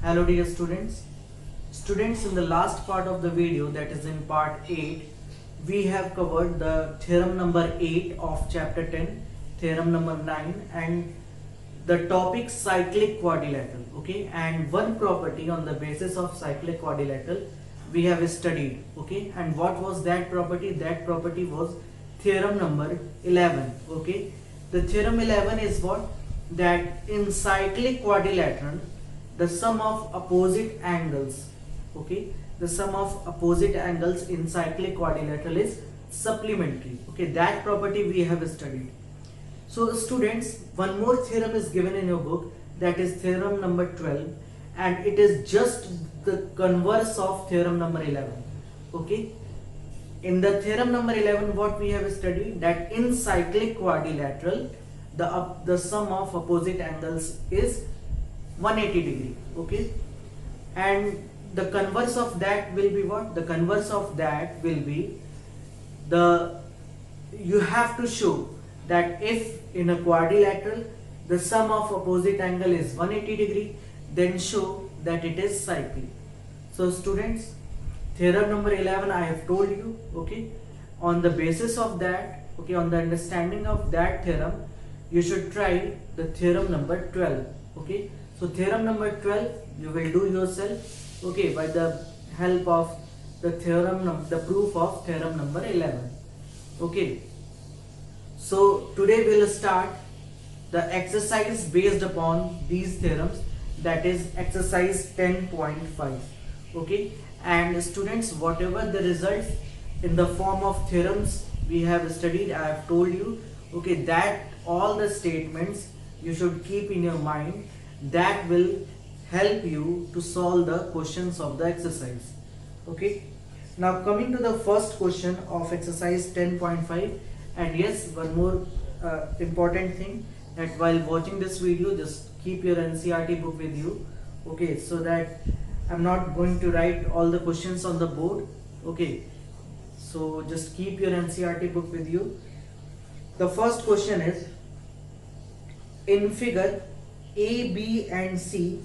Hello dear students. Students, in the last part of the video, that is in part 8, we have covered the theorem number 8 of chapter 10, theorem number 9 and the topic cyclic quadrilateral. Okay, and one property on the basis of cyclic quadrilateral we have studied. Okay, and what was that property? That property was theorem number 11. Okay, the theorem 11 is what? That in cyclic quadrilateral the sum of opposite angles, okay, the sum of opposite angles in cyclic quadrilateral is supplementary. Okay, that property we have studied. So students, one more theorem is given in your book, that is theorem number 12, and it is just the converse of theorem number 11. Okay, in the theorem number 11 what we have studied, that in cyclic quadrilateral the sum of opposite angles is 180 degree. Okay, and the converse of that will be what? The converse of that will be the, you have to show that if in a quadrilateral the sum of opposite angle is 180 degree, then show that it is cyclic. So students, theorem number 11 I have told you. Okay, on the basis of that, okay, on the understanding of that theorem, you should try the theorem number 12. Okay, so theorem number 12 you will do yourself, okay, by the help of the theorem, the proof of theorem number 11. Okay, so today we will start the exercise based upon these theorems, that is exercise 10.5. Okay, and students, whatever the results in the form of theorems we have studied, I have told you, okay, that all the statements you should keep in your mind, that will help you to solve the questions of the exercise. Okay, now coming to the first question of exercise 10.5, and yes, one more important thing, that while watching this video just keep your NCERT book with you. Okay, so that I'm not going to write all the questions on the board. Okay, so just keep your NCERT book with you. The first question is, in figure A, B and C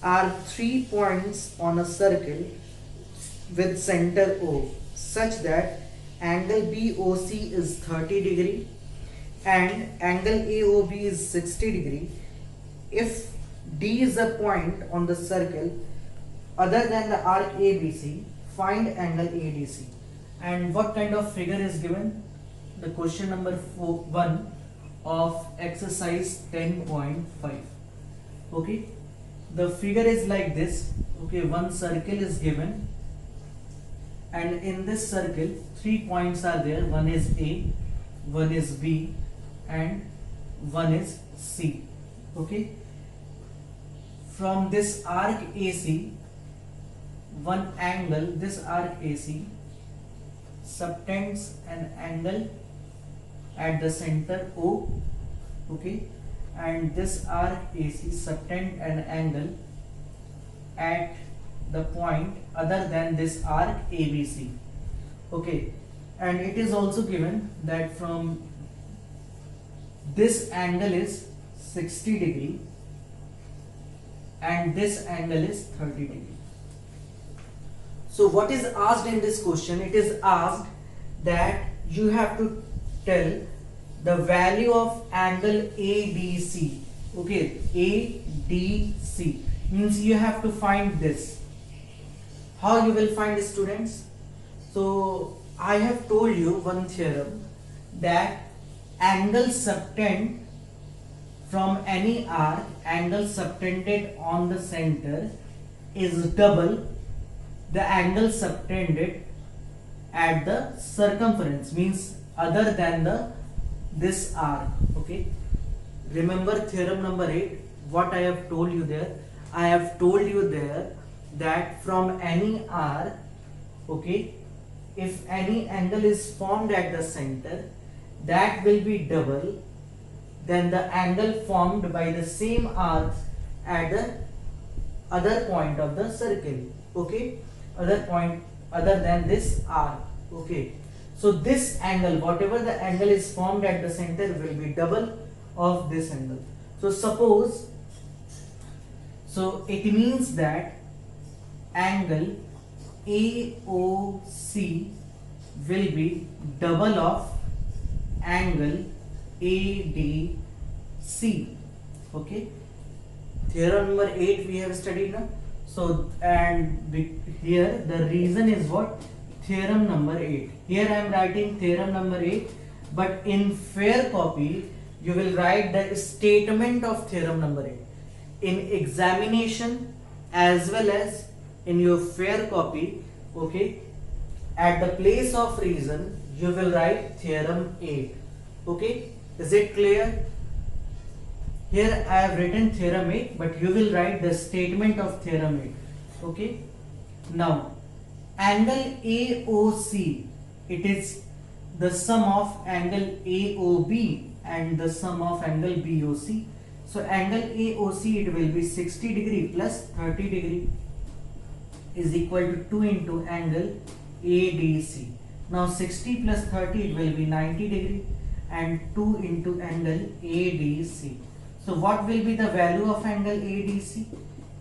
are 3 points on a circle with center O, such that angle BOC is 30 degree and angle AOB is 60 degree. If D is a point on the circle other than the arc ABC, find angle ADC. And what kind of figure is given? The question number 1 of exercise 10.5. Okay, the figure is like this. Okay, one circle is given, and in this circle 3 points are there. One is A, one is B and one is C. Okay, from this arc AC, one angle, this arc AC subtends an angle at the center O. Okay, and this arc AC subtend an angle at the point other than this arc ABC. Okay, and it is also given that from this angle is 60 degree and this angle is 30 degree. So what is asked in this question? It is asked that you have to tell the value of angle ADC. Okay, ADC means you have to find this. How you will find, students? So I have told you one theorem, that angle subtend from any arc, angle subtended on the center is double the angle subtended at the circumference, means other than the this arc. Okay, remember theorem number 8, what I have told you there? I have told you there that from any arc, okay, if any angle is formed at the center, that will be double than the angle formed by the same arc at the other point of the circle. Okay, other point other than this arc. Okay, so this angle, whatever the angle is formed at the center, will be double of this angle. So So it means that angle AOC will be double of angle ADC. Okay, theorem number 8 we have studied now. So here the reason is what? Theorem number 8. Here I am writing theorem number 8, but in fair copy you will write the statement of theorem number 8. In examination as well as in your fair copy, okay, at the place of reason you will write theorem 8. Okay, is it clear? Here I have written theorem 8, but you will write the statement of theorem 8. Okay, now angle AOC, it is the sum of angle AOB and the sum of angle BOC. So angle AOC, it will be 60 degree plus 30 degree is equal to 2 into angle ADC. Now 60 plus 30, it will be 90 degree, and 2 into angle ADC. So what will be the value of angle ADC?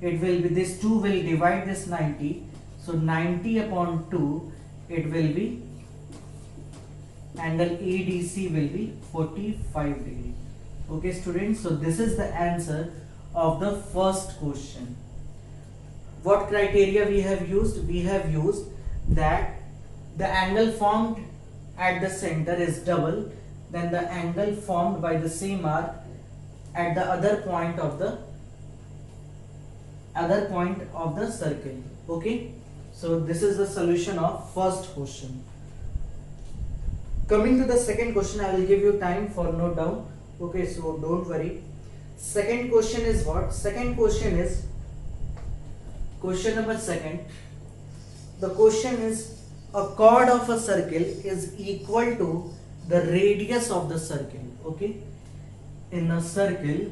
It will be, this 2 will divide this 90. So 90 upon 2, it will be, angle ADC will be 45 degree. Okay students, so this is the answer of the first question. What criteria we have used? We have used that the angle formed at the center is double than the angle formed by the same arc at the other point of the circle. Okay, so this is the solution of first question. Coming to the second question, I will give you time for note down. Okay, so don't worry. Second question is what? Second question is question number second. The question is, a chord of a circle is equal to the radius of the circle. Okay, in a circle,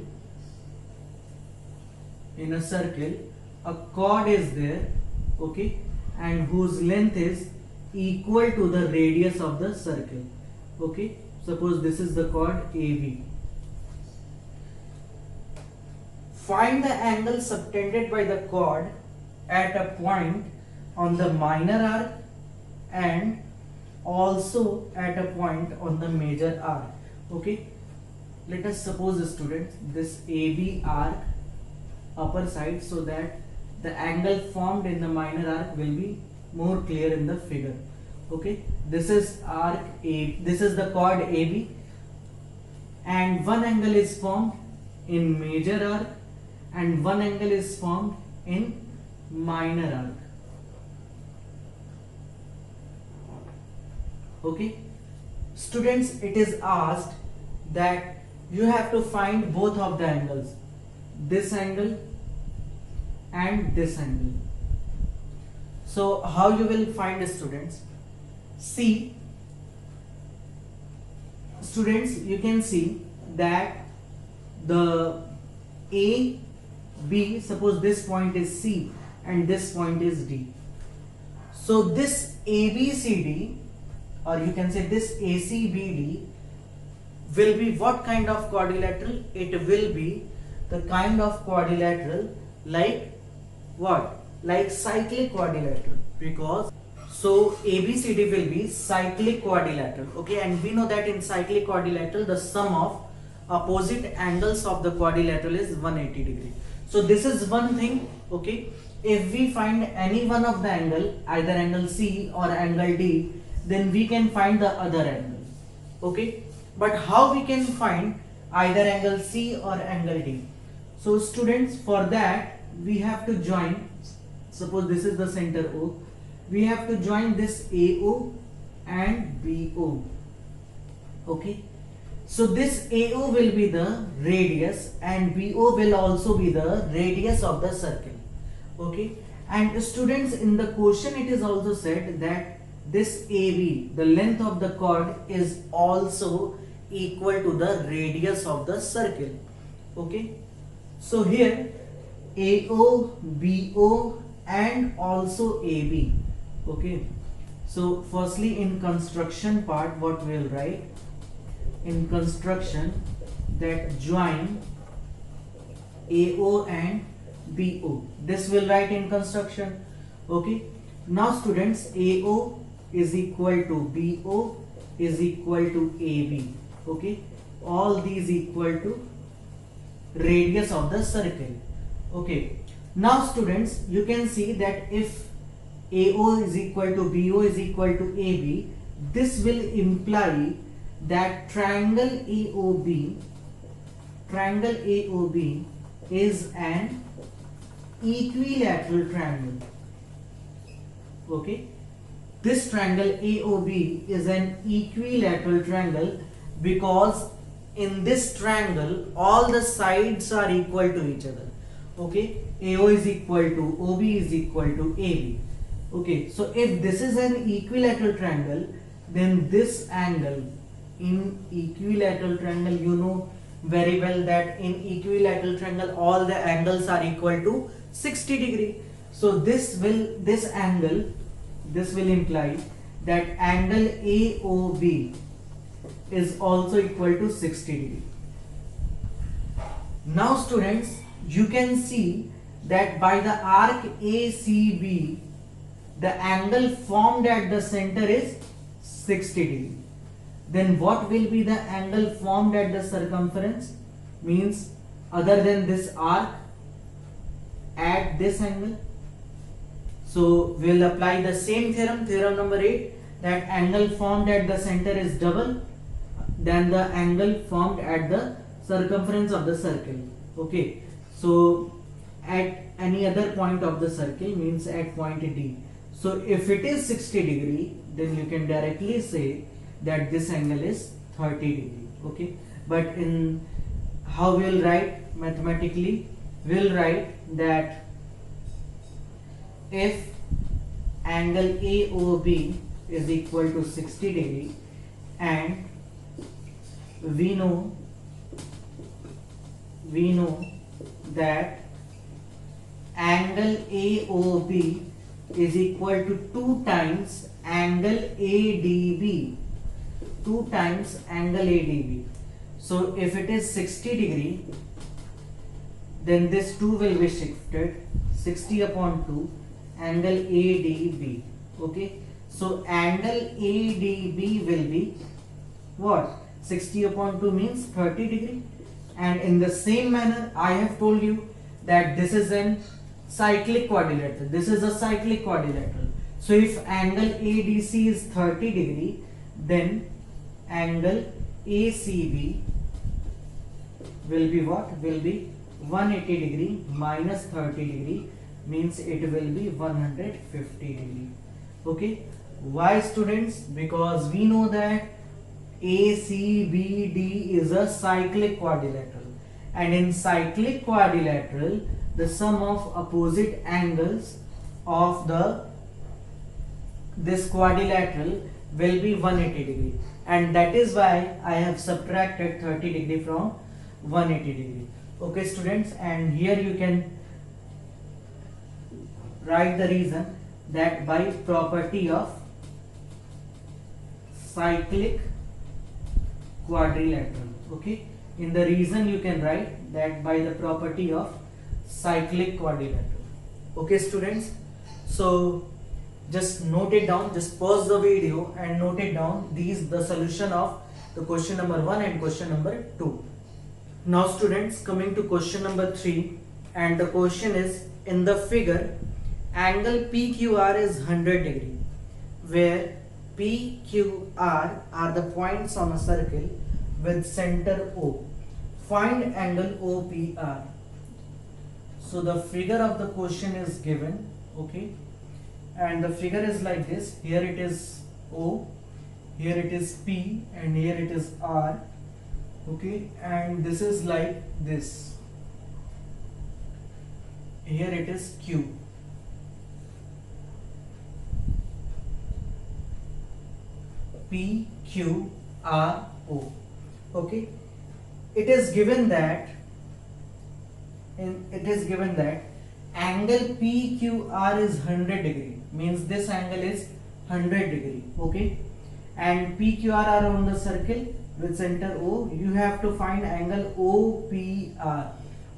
a chord is there, okay, and whose length is equal to the radius of the circle. Okay, suppose this is the chord AB. Find the angle subtended by the chord at a point on the minor arc and also at a point on the major arc. Okay, let us suppose, students, this AB arc upper side, so that the angle formed in the minor arc will be more clear in the figure. Okay, this is arc A, this is the chord AB, and one angle is formed in major arc and one angle is formed in minor arc. Okay, students, it is asked that you have to find both of the angles, this angle and this angle. So how you will find, students? See, students, you can see that the A, B, suppose this point is C and this point is D. So this ABCD, or you can say this ACBD, will be what kind of quadrilateral? It will be the kind of quadrilateral like what? Like cyclic quadrilateral, because so ABCD will be cyclic quadrilateral. Okay, and we know that in cyclic quadrilateral the sum of opposite angles of the quadrilateral is 180 degree. So this is one thing. Okay, if we find any one of the angle, either angle C or angle D, then we can find the other angle. Okay, but how we can find either angle C or angle D? So students, for that we have to join, suppose this is the center O, we have to join this AO and BO. Okay, so this AO will be the radius and BO will also be the radius of the circle. Okay, and students, in the question it is also said that this AB, the length of the chord, is also equal to the radius of the circle. Okay, so here AO, BO and also AB. Okay, so firstly in construction part, what we will write in construction, that join AO and BO. This will write in construction. Okay. Now students, AO is equal to BO is equal to AB. Okay. All these equal to radius of the circle. Okay. Now students, you can see that if AO is equal to BO is equal to AB, this will imply that triangle AOB is an equilateral triangle. Okay, this triangle AOB is an equilateral triangle because in this triangle all the sides are equal to each other. Okay, AO is equal to OB is equal to AB. Okay, so if this is an equilateral triangle, then this angle in equilateral triangle, you know very well that in equilateral triangle all the angles are equal to 60 degree. So this will imply that angle AOB is also equal to 60 degree. Now students, you can see that by the arc ACB, the angle formed at the center is 60 degree. Then what will be the angle formed at the circumference? Means other than this arc at this angle. So we'll apply the same theorem, theorem number 8, that angle formed at the center is double than the angle formed at the circumference of the circle. Okay, so at any other point of the circle, means at point D. So if it is 60 degree, then you can directly say that this angle is 30 degree. Okay, but in how we'll write mathematically, we'll write that if angle AOB is equal to 60 degree and we know that angle AOB is equal to 2 times angle ADB, 2 times angle ADB. So if it is 60 degree, then this 2 will be shifted, 60 upon 2 angle ADB. Okay, so angle ADB will be what? 60 upon 2 means 30 degree. And in the same manner, I have told you that this is an cyclic quadrilateral. This is a cyclic quadrilateral. So if angle ADC is 30 degree, then angle ACB will be what? Will be 180 degree minus 30 degree, means it will be 150 degree. Okay, why students? Because we know that ACBD is a cyclic quadrilateral, and in cyclic quadrilateral the sum of opposite angles of this quadrilateral will be 180 degree, and that is why I have subtracted 30 degree from 180 degree. Okay students, and here you can write the reason that by property of cyclic quadrilateral. Okay, in the reason you can write that by the property of cyclic quadrilateral. Okay students, so just note it down, just pause the video and note it down, these the solution of the question number 1 and question number 2. Now students, coming to question number 3, and the question is, in the figure angle PQR is 100 degree, where PQR are the points on a circle with center O. Find angle OPR. So the figure of the question is given, okay, and the figure is like this. Here it is O, here it is P, and here it is R. Okay, and this is like this. Here it is Q. P, Q, R, O. Okay, it is given that angle PQR is 100 degree, means this angle is 100 degree. Okay, and PQR are on the circle with center O. You have to find angle OPR.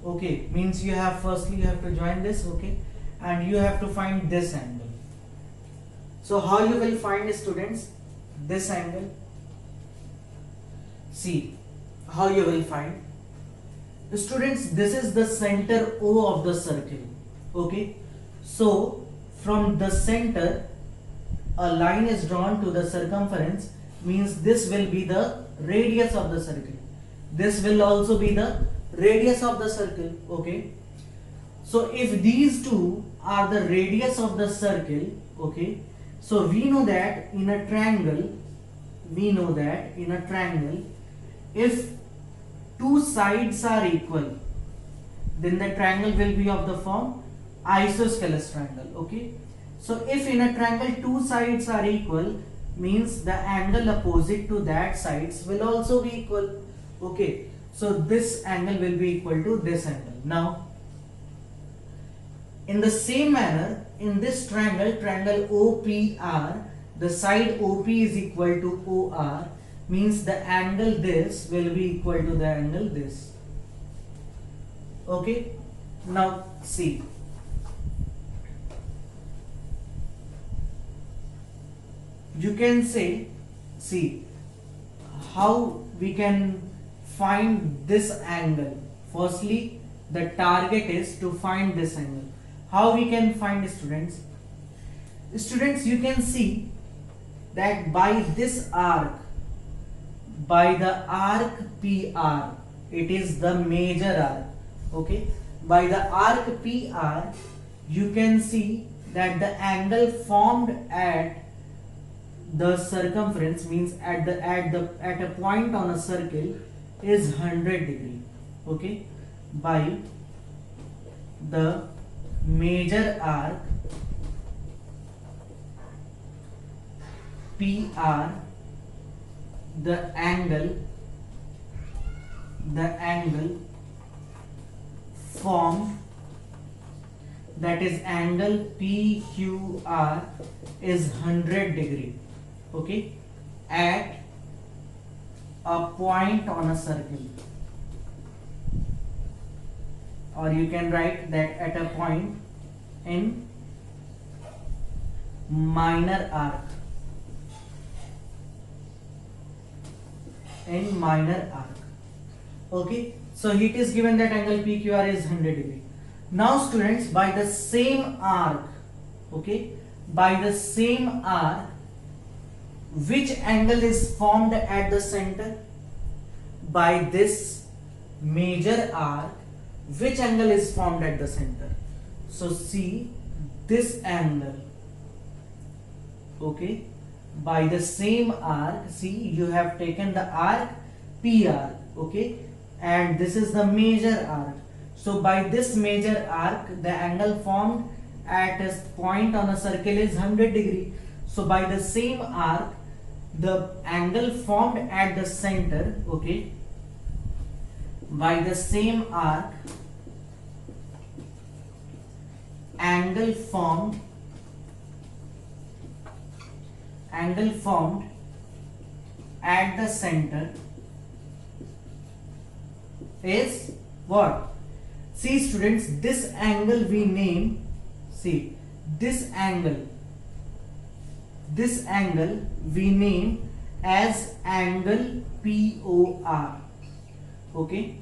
Okay, means you have firstly you have to join this, okay, and you have to find this angle. So how you will find, students, this angle? See how you will find. Students, this is the center O of the circle. Okay, so from the center a line is drawn to the circumference, means this will be the radius of the circle. This will also be the radius of the circle. Okay, so if these two are the radius of the circle, okay, so we know that in a triangle, if two sides are equal, then the triangle will be of the form isosceles triangle. Okay, so if in a triangle two sides are equal, means the angle opposite to that sides will also be equal. Okay, so this angle will be equal to this angle. Now in the same manner, in this triangle OPR, the side OP is equal to OR, means the angle this will be equal to the angle this. Okay, now see, you can say, see how we can find this angle. Firstly, the target is to find this angle. How we can find, students? Students, you can see that by this arc, by the arc PR, it is the major arc. Okay, by the arc PR, you can see that the angle formed at the circumference, means at a point on a circle, is 100 degree. Okay, by the major arc PR, the angle formed, that is angle PQR, is 100 degree. Okay, at a point on a circle, or you can write that at a point in minor arc. Okay, so it is given that angle PQR is 100 degree. Now students, by the same arc, okay, by the same arc, which angle is formed at the center? By this major arc, which angle is formed at the center? So see this angle. Okay, by the same arc, see, you have taken the arc PR. Okay, and this is the major arc. So by this major arc, the angle formed at a point on a circle is 100 degree. So by the same arc, the angle formed at the center, okay, by the same arc, angle formed at the center is what? See students, this angle we name, see, this angle we name as angle POR. Okay,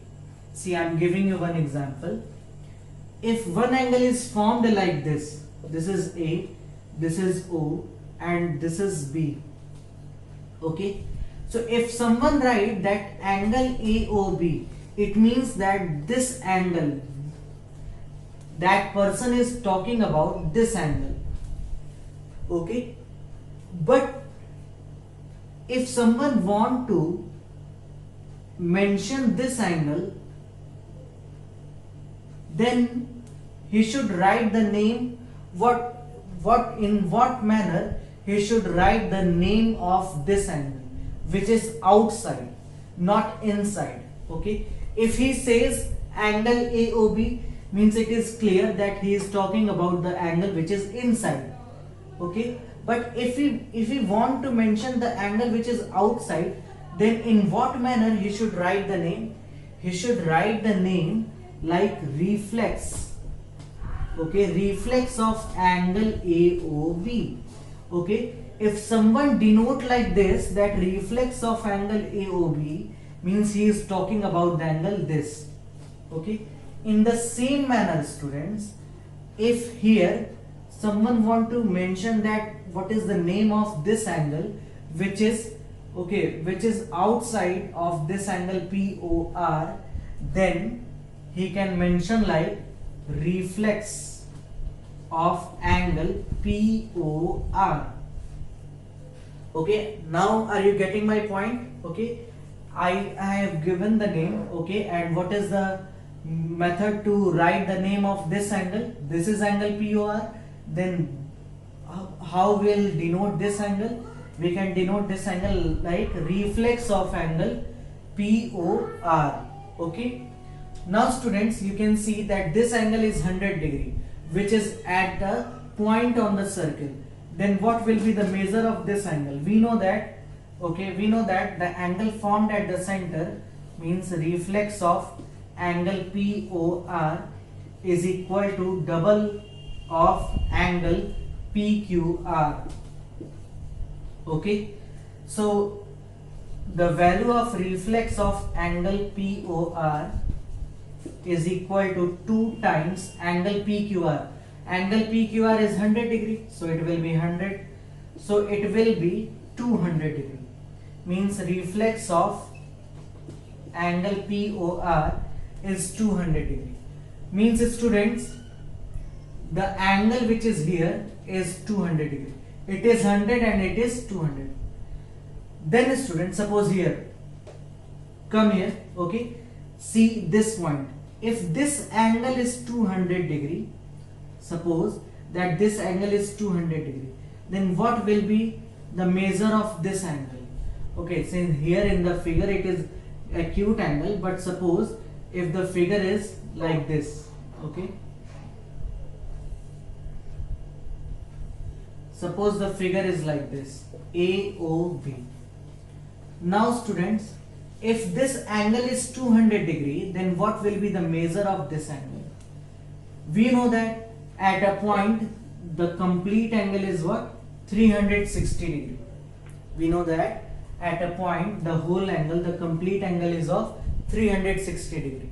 see, I am giving you one example. If one angle is formed like this is A, this is O, and this is B. Okay, so if someone write that angle AOB, it means that this angle, that person is talking about this angle. Okay, but if someone want to mention this angle, then he should write the name, in what manner he should write the name of this angle, which is outside, not inside. Okay, if he says angle AOB, means it is clear that he is talking about the angle which is inside. Okay, but if we want to mention the angle which is outside, then in what manner he should write the name? He should write the name like reflex. Okay, reflex of angle AOB. Okay, if someone denote like this, that reflex of angle AOB, means he is talking about the angle this. Okay, in the same manner, students, if here someone want to mention that what is the name of this angle, which is which is outside of this angle POR, then he can mention like reflex of angle POR. Okay, now are you getting my point? Okay, I have given the name. Okay, and what is the method to write the name of this angle? This is angle POR. Then how will denote this angle? We can denote this angle like reflex of angle POR. Okay, now students, you can see that this angle is 100 degree, which is at the point on the circle. Then what will be the measure of this angle? We know that, we know that the angle formed at the center, means reflex of angle POR, is equal to double of angle PQR. Okay, so the value of reflex of angle POR is equal to 2 times angle PQR. Angle PQR is 100 degree, so it will be 100. So it will be 200 degree. Means reflex of angle POR is 200 degree. Means students, the angle which is here is 200 degree. It is 100 and it is 200. Then students, suppose here, come here, okay, see this point. If this angle is 200 degree, suppose that this angle is 200 degree, then what will be the measure of this angle? Okay, since here in the figure it is acute angle, but suppose if the figure is like this, okay, suppose the figure is like this, AOB. Now students, if this angle is 200 degree, then what will be the measure of this angle? We know that at a point the complete angle is what? 360 degree. We know that at a point the whole angle, the complete angle is of 360 degree.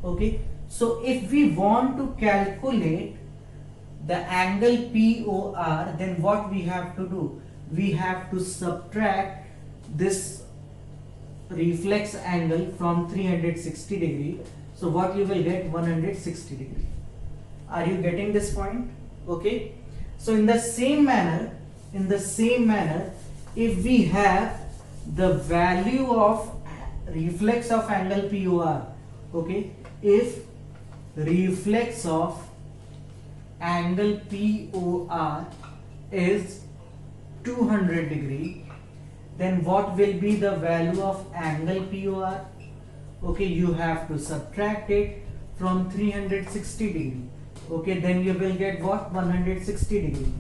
Okay, so if we want to calculate the angle POR, then what we have to do? We have to subtract this reflex angle from 360 degree. So what you will get? 160 degree. Are you getting this point? Okay, so in the same manner, if we have the value of reflex of angle POR, okay, if reflex of angle POR is 200 degree, then what will be the value of angle POR? Okay, you have to subtract it from 360 degree. Okay, then you will get what? 160 degree.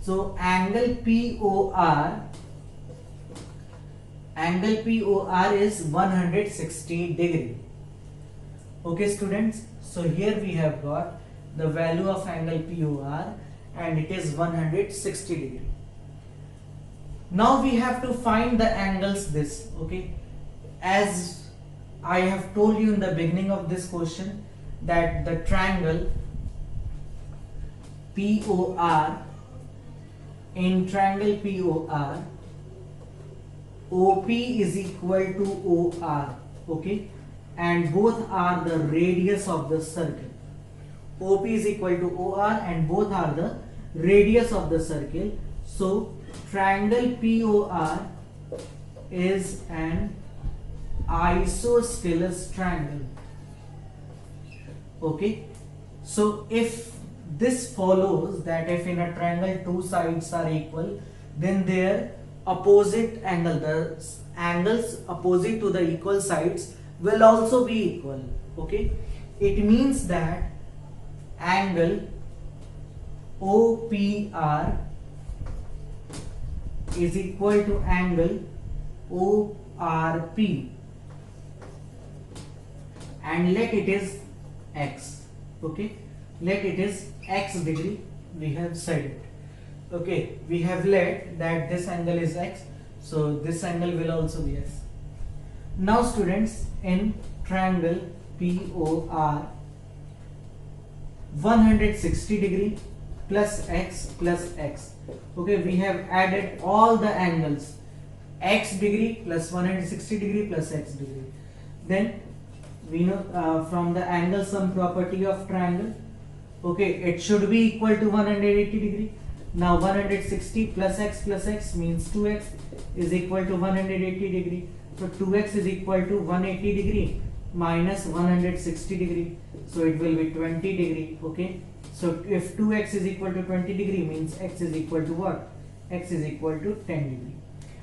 So angle POR is 160 degree. Okay students, so here we have got the value of angle POR and it is 160 degree. Now we have to find the angles this. Okay, as I have told you in the beginning of this question, that the triangle POR, in triangle POR, OP is equal to OR. Okay, and both are the radius of the circle. OP is equal to OR and both are the radius of the circle. So triangle POR is an isosceles triangle. Okay, so if this follows that if in a triangle two sides are equal, then their opposite angle, the angles opposite to the equal sides, will also be equal. Okay, it means that angle OPR is equal to angle ORP, and let it is x. Okay, let it is x degree, we have said it. Okay, we have let that this angle is x, so this angle will also be x. Now students, in triangle POR, 160 degree plus x plus x. Okay, we have added all the angles, x degree plus 160 degree plus x degree. Then we know from the angle sum property of triangle, okay, it should be equal to 180 degree. Now 160 plus x means 2x is equal to 180 degree. So 2x is equal to 180 degree minus 160 degree. So it will be 20 degree. Okay. So if 2x is equal to 20 degree means x is equal to what? X is equal to 10 degree.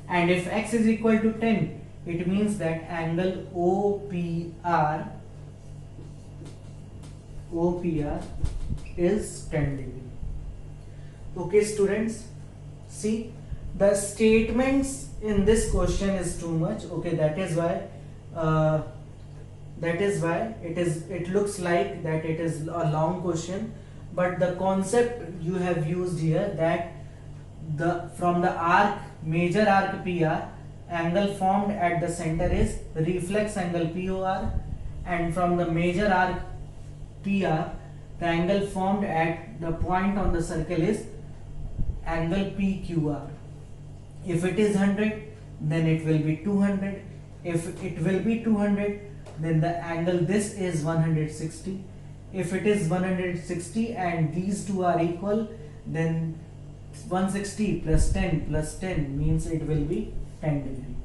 And if x is equal to 10, it means that angle OPR is 10 degree. Okay students, see, the statements in this question is too much. Okay, that is why it looks like that it is a long question, but the concept you have used here, that from the arc, major arc PR, angle formed at the center is reflex angle POR, and from the major arc PR, the angle formed at the point on the circle is angle PQR. If it is 100, then it will be 200. If it will be 200, then the angle this is 160. If it is 160 and these two are equal, then 160 plus 10 means it will be 10 degree.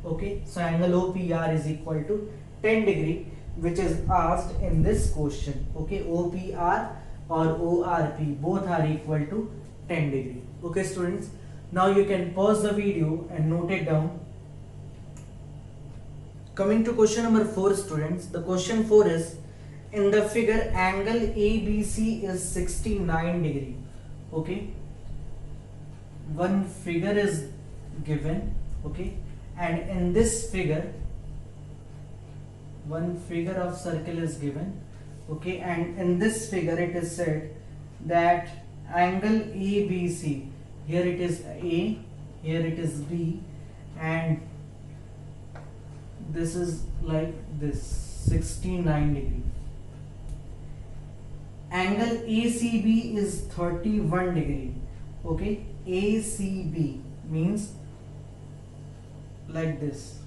Okay, so angle OPR is equal to 10 degree, which is asked in this question. Okay, OPR or ORP both are equal to 10 degree. Okay students, now you can pause the video and note it down. Coming to question number 4 students, the question 4 is, in the figure angle ABC is 69 degree. Okay, one figure is given, okay, and in this figure one figure of circle is given, okay, and in this figure it is said that angle ABC, here it is A, here it is B, and this is like this 69 degree. Angle ACB is 31 degree. Okay, ACB means like this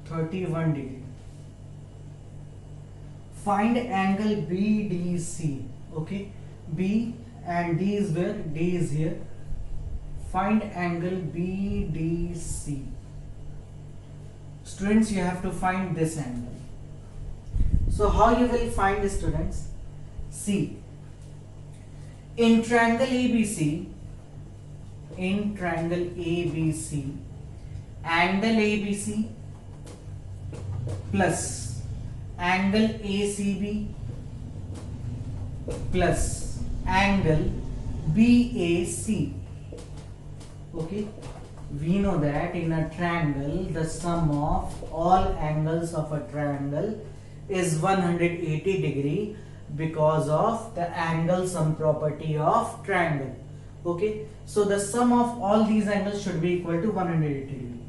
31 degree. Find angle BDC. Okay, B and D is where? D is here. Find angle BDC. Students, you have to find this angle. So how you will find this, students? See, in triangle ABC, angle ABC plus angle ACB plus angle BAC. Okay, we know that in a triangle the sum of all angles of a triangle is 180 degree because of the angle sum property of triangle. Okay, so the sum of all these angles should be equal to 180 degree.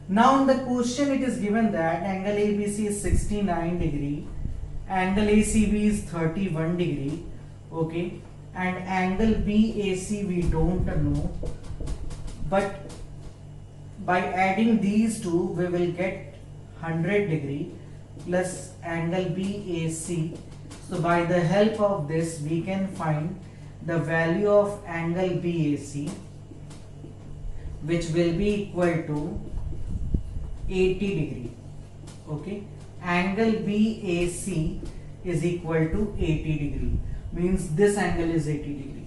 Now in the question it is given that angle ABC is 69 degree, angle ACB is 31 degree, okay, and angle BAC we don't know, but by adding these two we will get 100 degree plus angle BAC. So by the help of this we can find the value of angle BAC, which will be equal to 80 degree. Okay, angle BAC is equal to 80 degree, means this angle is 80 degree.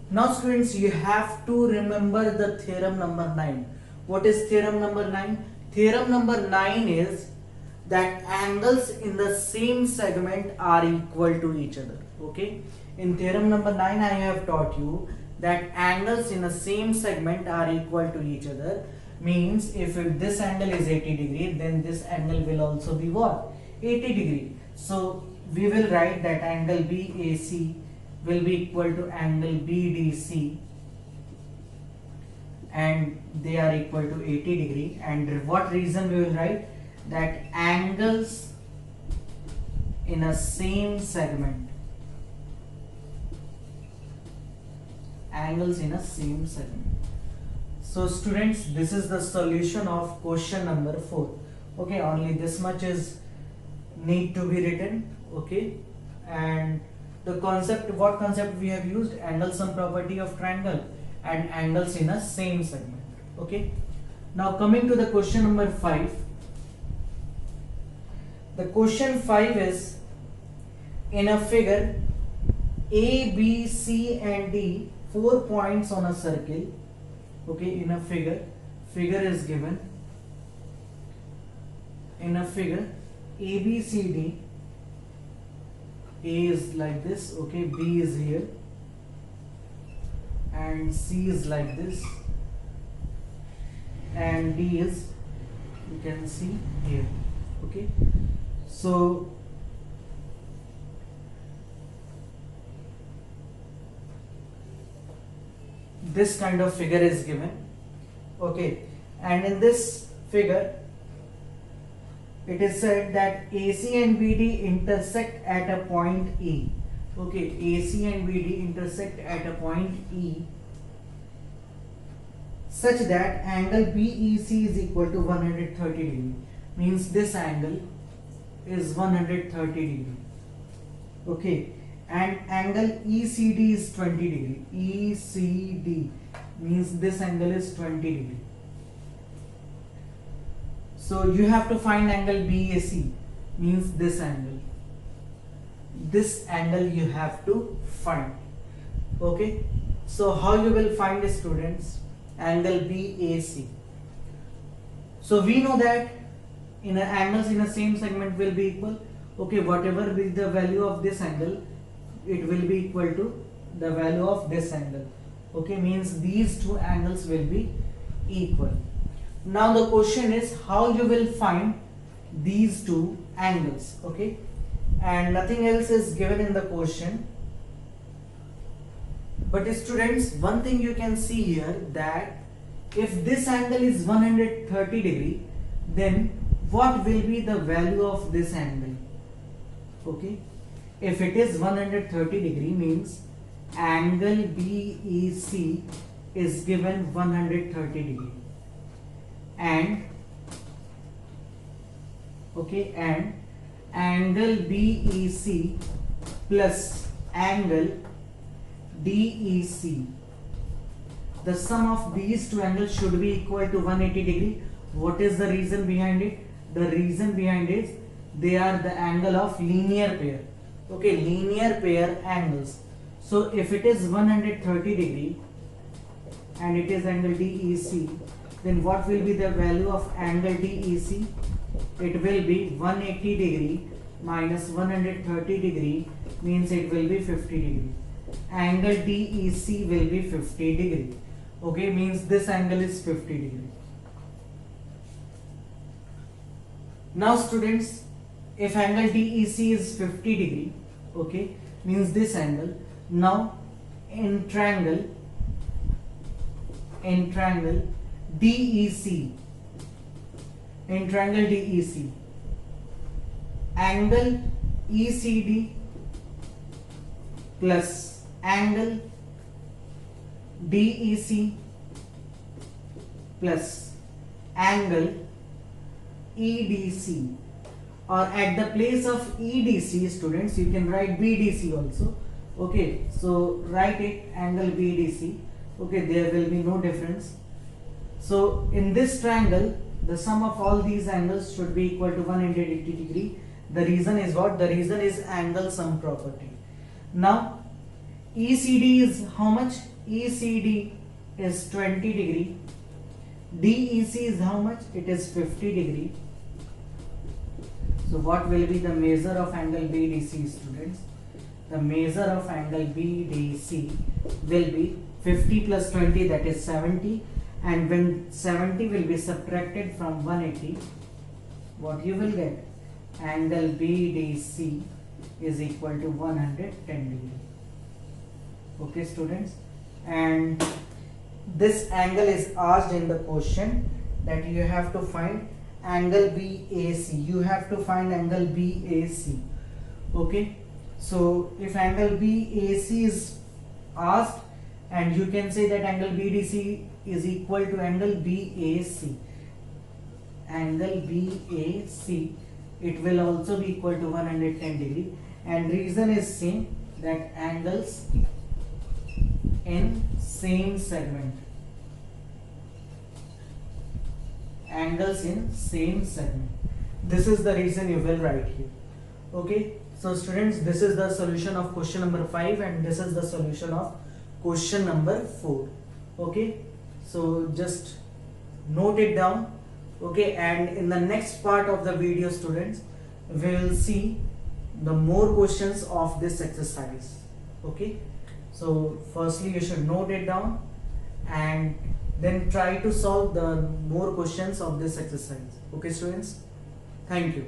Now students, you have to remember the theorem number 9. What is theorem number 9? Theorem number 9 is that angles in the same segment are equal to each other. Okay, in theorem number 9 I have taught you that angles in the same segment are equal to each other, Means if this angle is 80 degree, then this angle will also be what? 80 degree. So we will write that angle BAC will be equal to angle BDC, and they are equal to 80 degree. And what reason we will write? That angles in a same segment, angles in a same segment. So students, this is the solution of question number 4. Okay, only this much is need to be written. Okay, and the concept, what concept we have used? Angle sum property of triangle and angles in a same segment. Okay, now coming to the question number 5. The question 5 is, in a figure A, B, C and D, 4 points on a circle. Okay, in a figure is given. In a figure A, B, C, D, A is like this, okay, B is here, and C is like this, and D is, you can see here. Okay, so this kind of figure is given. Okay, and in this figure it is said that AC and BD intersect at a point E. Okay, AC and BD intersect at a point E such that angle BEC is equal to 130 degree. Means this angle is 130 degree. Okay, and angle ECD is 20 degree. ECD means this angle is 20 degree. So you have to find angle BAC, means this angle. This angle you have to find. Okay, so how you will find, students, angle BAC? So we know that angles in a same segment will be equal. Okay, whatever be the value of this angle, it will be equal to the value of this angle. Okay, means these two angles will be equal. Now the question is how you will find these two angles. Okay, and nothing else is given in the question. But students, one thing you can see here, that if this angle is 130 degree, then what will be the value of this angle? Okay, if it is 130 degree, means angle BEC is given 130 degree, and okay, and angle BEC plus angle DEC, the sum of these two angles should be equal to 180 degree. What is the reason behind it? The reason behind it, they are the angle of linear pair. Okay, linear pair angles. So if it is 130 degree and it is angle DEC, then what will be the value of angle DEC? It will be 180 degree minus 130 degree, means it will be 50 degree. Angle DEC will be 50 degree. Okay, means this angle is 50 degree. Now students, if angle DEC is 50 degree, okay, means this angle. Now in triangle DEC, angle ECD plus angle DEC plus angle EDC, or at the place of EDC, students, you can write BDC also. Okay, so write it angle BDC. Okay, there will be no difference. So in this triangle, the sum of all these angles should be equal to 180 degree. The reason is what? The reason is angle sum property. Now ECD is how much? ECD is 20 degree. DEC is how much? It is 50 degree. So what will be the measure of angle BDC, students? The measure of angle BDC will be 50 plus 20, that is 70, and when 70 will be subtracted from 180, what you will get? Angle BDC is equal to 110 degree. Okay students, and this angle is asked in the question that you have to find angle BAC. You have to find angle BAC. Okay, so if angle BAC is asked, and you can say that angle BDC is equal to angle BAC. Angle BAC, it will also be equal to 110 degree, and reason is same, that angles in same segment. Angles in same segment. This is the reason you will write here. Okay, so students, this is the solution of question number 5, and this is the solution of question number 4. Okay, so just note it down. Okay, and in the next part of the video, students, we will see the more questions of this exercise. Okay, so firstly you should note it down and then try to solve the more questions of this exercise. Okay students, thank you.